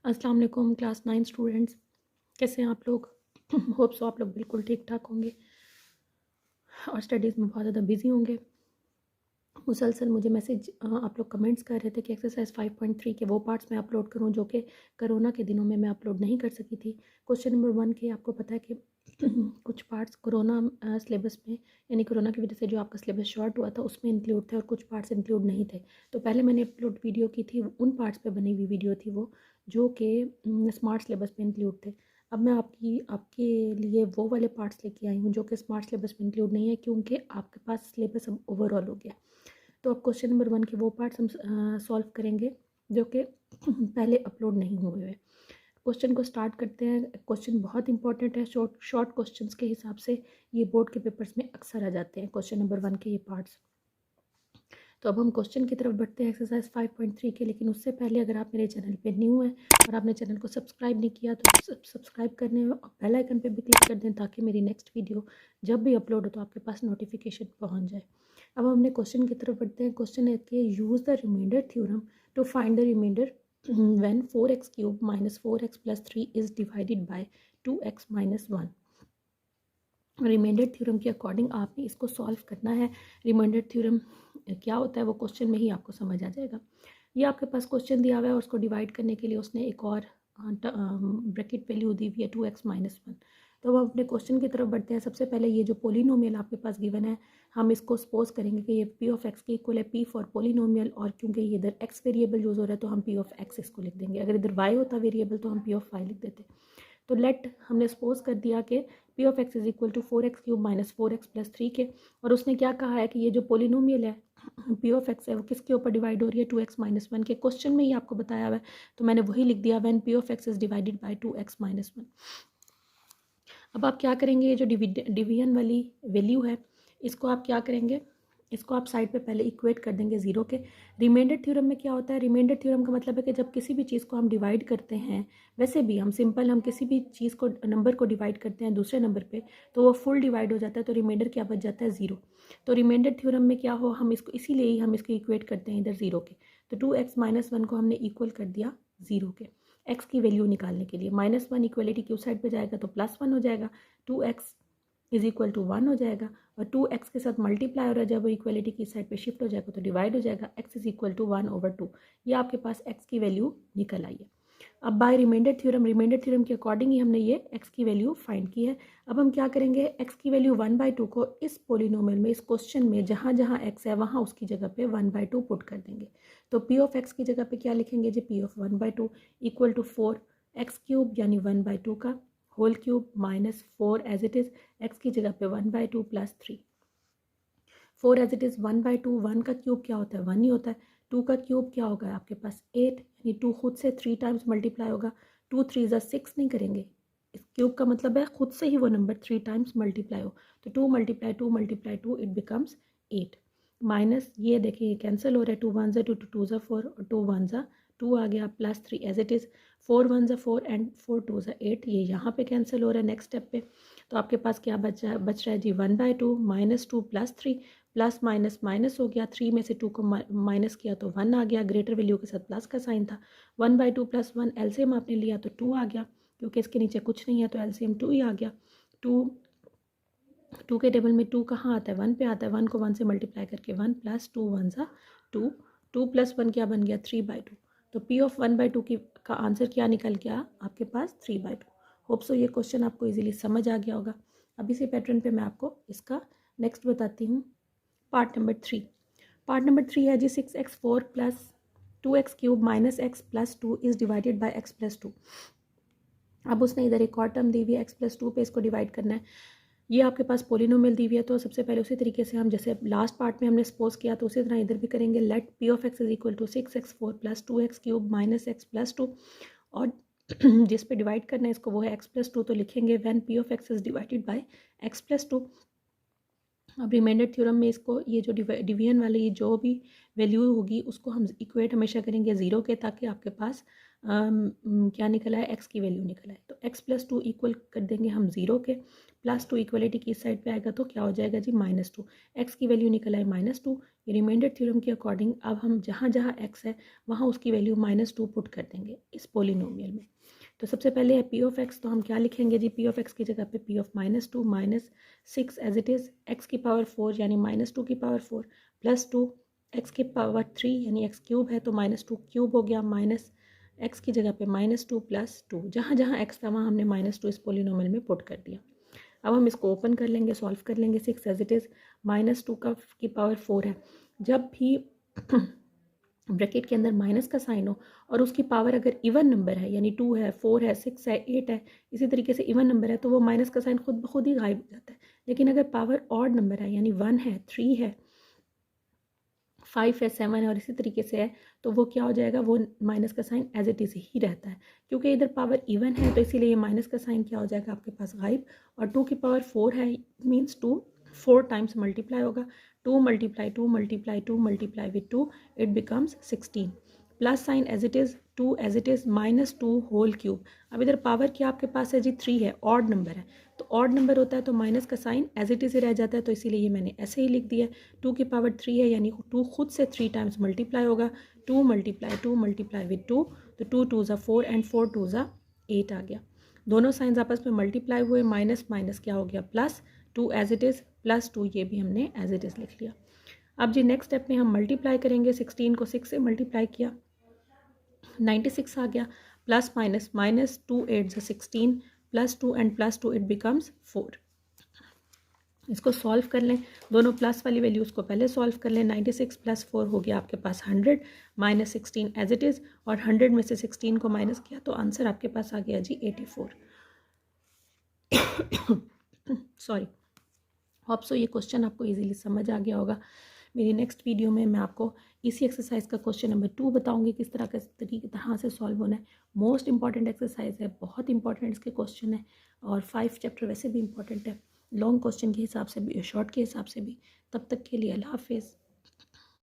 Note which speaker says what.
Speaker 1: अस्सलाम वालेकुम class 9 students, कैसे हैं आप लोग? होप सो आप लोग बिल्कुल ठीक ठाक होंगे और स्टडीज़ में बहुत ज़्यादा बिजी होंगे। मुसलसल मुझे मैसेज आप लोग कमेंट्स कर रहे थे कि एक्सरसाइज 5.3 के वो पार्ट्स मैं अपलोड करूं जो कि कोरोना के दिनों में मैं अपलोड नहीं कर सकी थी। क्वेश्चन नंबर 1 के आपको पता है कि कुछ पार्ट्स कोरोना सिलेबस में, यानी कोरोना की वजह से जो आपका सिलेबस शॉर्ट हुआ था उसमें इंक्लूड थे और कुछ पार्ट्स इंक्लूड नहीं थे। तो पहले मैंने अपलोड वीडियो की थी, उन पार्ट्स पे बनी हुई वीडियो थी वो, जो कि स्मार्ट सिलेबस पे इंक्लूड थे। अब मैं आपके लिए वो वाले पार्ट्स लेके आई हूँ जो कि स्मार्ट सिलेबस में इंक्लूड नहीं है, क्योंकि आपके पास सिलेबस अब ओवरऑल हो गया। तो अब क्वेश्चन नंबर 1 के वो पार्ट्स हम सॉल्व करेंगे जो कि पहले अपलोड नहीं हुए हुए। क्वेश्चन को स्टार्ट करते हैं। क्वेश्चन बहुत इंपॉर्टेंट है, शॉर्ट क्वेश्चंस के हिसाब से ये बोर्ड के पेपर्स में अक्सर आ जाते हैं क्वेश्चन नंबर 1 के ये पार्ट्स। तो अब हम क्वेश्चन की तरफ बढ़ते हैं एक्सरसाइज 5.3 के, लेकिन उससे पहले अगर आप मेरे चैनल पे न्यू हैं और आपने चैनल को सब्सक्राइब नहीं किया तो सब्सक्राइब करने और बेल आइकन पे भी क्लिक कर दें ताकि मेरी नेक्स्ट वीडियो जब भी अपलोड हो तो आपके पास नोटिफिकेशन पहुंच जाए। अब हमने क्वेश्चन की तरफ बढ़ते हैं। क्वेश्चन है कि use the remainder theorem to find the remainder when 4x cube minus 4x plus 3 is divided by 2x minus 1। Remainder theorem के अकॉर्डिंग आपने इसको सॉल्व करना है। रिमाइंडर थ्योरम क्या होता है वो क्वेश्चन में ही आपको समझ आ जाएगा। ये आपके पास क्वेश्चन दिया हुआ है और उसको डिवाइड करने के लिए उसने एक और ब्रैकेट वैल्यू दी हुई है 2x माइनस 1। तो अब हम अपने क्वेश्चन की तरफ बढ़ते हैं। सबसे पहले ये जो पोलिनोमियल आपके पास गिवन है, हम इसको सपोज करेंगे कि ये पी ऑफ एक्स की इक्वल है पी फॉर पोलिनोमियल, और क्योंकि ये इधर एक्स वेरिएबल यूज़ हो रहा है तो हम पी ऑफ एक्स इसको लिख देंगे। अगर इधर वाई होता वेरिएबल तो हम पी ऑफ वाई लिख देते। तो लेट हमने सपोज कर दिया कि p of x is equal to 4x cube minus 4x plus 3 के, और उसने क्या कहा है कि ये जो पोलिनोमियल है पी ऑफ एक्स है वो किसके ऊपर डिवाइड हो रही है 2x माइनस 1 के। क्वेश्चन में ही आपको बताया हुआ है तो मैंने वही लिख दिया, when P of x is divided by 2x minus 1। अब आप क्या करेंगे, ये जो डिवीजन वाली वैल्यू है इसको आप क्या करेंगे, इसको आप साइड पे पहले इक्वेट कर देंगे ज़ीरो के। रिमाइंडर थ्योरम में क्या होता है, रिमाइंडर थ्योरम का मतलब है कि जब किसी भी चीज़ को हम डिवाइड करते हैं, वैसे भी हम किसी भी चीज़ को, नंबर को डिवाइड करते हैं दूसरे नंबर पे तो वो फुल डिवाइड हो जाता है, तो रिमाइंडर क्या बच जाता है, ज़ीरो। तो रिमाइंडर थ्योरम में क्या हो, हम इसको इसीलिए ही हम इसको इक्वेट करते हैं इधर ज़ीरो के। तो 2x माइनस 1 को हमने इक्वल कर दिया ज़ीरो के। एक्स की वैल्यू निकालने के लिए -1 इक्वलिटी की उस साइड पे जाएगा तो +1 हो जाएगा, 2x इज इक्वल टू 1 हो जाएगा, और 2x के साथ मल्टीप्लाई हो रहा है, जब वो इक्वलिटी की साइड पे शिफ्ट हो जाएगा तो डिवाइड हो जाएगा, x इज इक्वल टू 1/2। ये आपके पास x की वैल्यू निकल आई है। अब बाय रिमाइंडर थ्योरम के अकॉर्डिंग ही हमने ये x की वैल्यू फाइंड की है। अब हम क्या करेंगे, x की वैल्यू 1/2 को इस पोलिनोमियल में, इस क्वेश्चन में जहाँ जहाँ x है वहाँ उसकी जगह पे 1/2 पुट कर देंगे। तो p ऑफ x की जगह पे क्या लिखेंगे जी, p of 1/2 equal to 4x cube यानी 1/2 का whole cube minus 4 as it is, x की जगह पे 1/2 प्लस 3। 4 एज इट इज़ 1/2, 1 का क्यूब क्या होता है, 1 ही होता है। 2 का क्यूब क्या होगा आपके पास 8, यानी 2 खुद से 3 टाइम्स मल्टीप्लाई होगा। 2 3 ज़ा 6 नहीं करेंगे, इस क्यूब का मतलब है खुद से ही वो नंबर 3 टाइम्स मल्टीप्लाई हो। तो 2 × 2 × 2 इट बिकम्स 8, माइनस ये देखिए ये कैंसिल हो रहा है, 2 1 ज़ा 2, 2 2 ज़ा 4 और 2 1 ज़ा 2 आ गया, प्लस 3 एज इट इज़, 4 1 ज़ा 4 एंड 4 2 ज़ा 8, ये यहाँ पे कैंसिल हो रहा है नेक्स्ट स्टेप पे। तो आपके पास क्या बच रहा है जी, 1/2 -2 प्लस 3, प्लस माइनस माइनस हो गया, 3 में से 2 को माइनस किया तो 1 आ गया, ग्रेटर वैल्यू के साथ प्लस का साइन था। 1/2 + 1 एलसीएम आपने लिया तो 2 आ गया, क्योंकि इसके नीचे कुछ नहीं है तो एलसीएम 2 ही आ गया। 2 के टेबल में 2 कहाँ आता है, 1 पे आता है, 1 को 1 से मल्टीप्लाई करके 1 + 2 1 ज़ा 2, 2 + 1 क्या बन गया 3/2। तो P ऑफ 1/2 का आंसर क्या निकल गया आपके पास 3/2। होप सो ये क्वेश्चन आपको इजीली समझ आ गया होगा। अब इसी पैटर्न पे मैं आपको इसका नेक्स्ट बताती हूँ। पार्ट नंबर 3 है जी, 6x4 + 2x cube minus x + 2 is divided bye x + 2। अब उसने इधर एक और टर्म दी हुई है x + 2 पे इसको डिवाइड करना है। ये आपके पास पोलिनोमियल दी हुई है, तो सबसे पहले उसी तरीके से हम जैसे लास्ट पार्ट में हमने सपोज किया तो उसी तरह इधर भी करेंगे। Let p of x is equal to 6x4 + 2x cube minus x + 2, और जिस पे डिवाइड करना है इसको वो है x + 2, तो लिखेंगे when p of x is divided bye x + 2। अब रिमाइंडर थ्योरम में इसको, ये जो डिवीजन वाली जो भी वैल्यू होगी उसको हम इक्वेट हमेशा करेंगे ज़ीरो के, ताकि आपके पास क्या निकला है, x की वैल्यू निकला है। तो x + 2 इक्वल कर देंगे हम ज़ीरो के, +2 इक्वलिटी की इस साइड पे आएगा तो क्या हो जाएगा जी -2। x की वैल्यू निकला है -2, रिमाइंडर थ्योरम के अकॉर्डिंग अब हम जहाँ जहाँ x है वहाँ उसकी वैल्यू -2 पुट कर देंगे इस पोलिनोमियल में। तो सबसे पहले है p ऑफ x, तो हम क्या लिखेंगे जी, p ऑफ x की जगह पे p of -2 -6 as it is, x की पावर 4 यानी -2 की पावर 4 प्लस 2, x की पावर 3 यानी x क्यूब है तो -2 क्यूब हो गया, माइनस x की जगह पे -2 प्लस 2, जहाँ जहाँ x था वहाँ हमने -2 इस पोलिनोमियल में पुट कर दिया। अब हम इसको ओपन कर लेंगे, सॉल्व कर लेंगे। 6 एज इट इज़, -2 की पावर 4 है। जब भी ब्रैकेट के अंदर माइनस का साइन हो और उसकी पावर अगर इवन नंबर है, यानी 2 है, 4 है, 6 है, 8 है, इसी तरीके से इवन नंबर है, तो वो माइनस का साइन खुद ब खुद ही गायब हो जाता है। लेकिन अगर पावर ऑड नंबर है, यानी 1 है, 3 है, 5 है, 7 है और इसी तरीके से है, तो वो क्या हो जाएगा, वो माइनस का साइन एज इट इज़ ही रहता है। क्योंकि इधर पावर इवन है तो इसीलिए ये माइनस का साइन क्या हो जाएगा आपके पास, गायब। और 2 की पावर 4 है, मीन्स 2 4 टाइम्स मल्टीप्लाई होगा, 2 multiply 2 multiply 2 multiply with 2, it becomes 16। Plus sign as it is, 2 as it is, -2 whole cube. अब इधर पावर क्या आपके पास है जी, 3 है, ऑड नंबर है, तो ऑड नंबर होता है तो माइनस का साइन एज इट इज़ ही रह जाता है, तो इसीलिए ये मैंने ऐसे ही लिख दिया है। 2 की पावर 3 है, यानी 2 खुद से 3 टाइम्स मल्टीप्लाई होगा, 2 मल्टीप्लाई विथ 2, तो 2 2 ज़ा 4 एंड 4 2 ज़ा 8 आ गया। दोनों साइंस आपस में मल्टीप्लाई हुए, माइनस माइनस क्या हो गया, plus 2 as it is, plus 2 ये भी हमने एज इट इज़ लिख लिया। अब जी नेक्स्ट स्टेप में हम मल्टीप्लाई करेंगे, 16 को 6 से मल्टीप्लाई किया, 96 आ गया, प्लस माइनस -2 8 ज़ा 16, plus 2 and plus 2 it becomes 4। इसको सॉल्व कर लें, दोनों प्लस वाली वैल्यूज़ को पहले सॉल्व कर लें। 96 प्लस 4 हो गया आपके पास 100, -16 एज इट इज़, और 100 में से 16 को माइनस किया तो आंसर आपके पास आ गया जी 84। सॉरी, होप सो ये क्वेश्चन आपको इजीली समझ आ गया होगा। मेरी नेक्स्ट वीडियो में मैं आपको इसी एक्सरसाइज का क्वेश्चन नंबर 2 बताऊंगी किस तरह से सॉल्व होना है। मोस्ट इंपॉर्टेंट एक्सरसाइज है, बहुत इंपॉर्टेंट इसके क्वेश्चन है, और 5 चैप्टर वैसे भी इंपॉर्टेंट है, लॉन्ग क्वेश्चन के हिसाब से भी, शॉर्ट के हिसाब से भी। तब तक के लिए अल्लाह हाफिज़।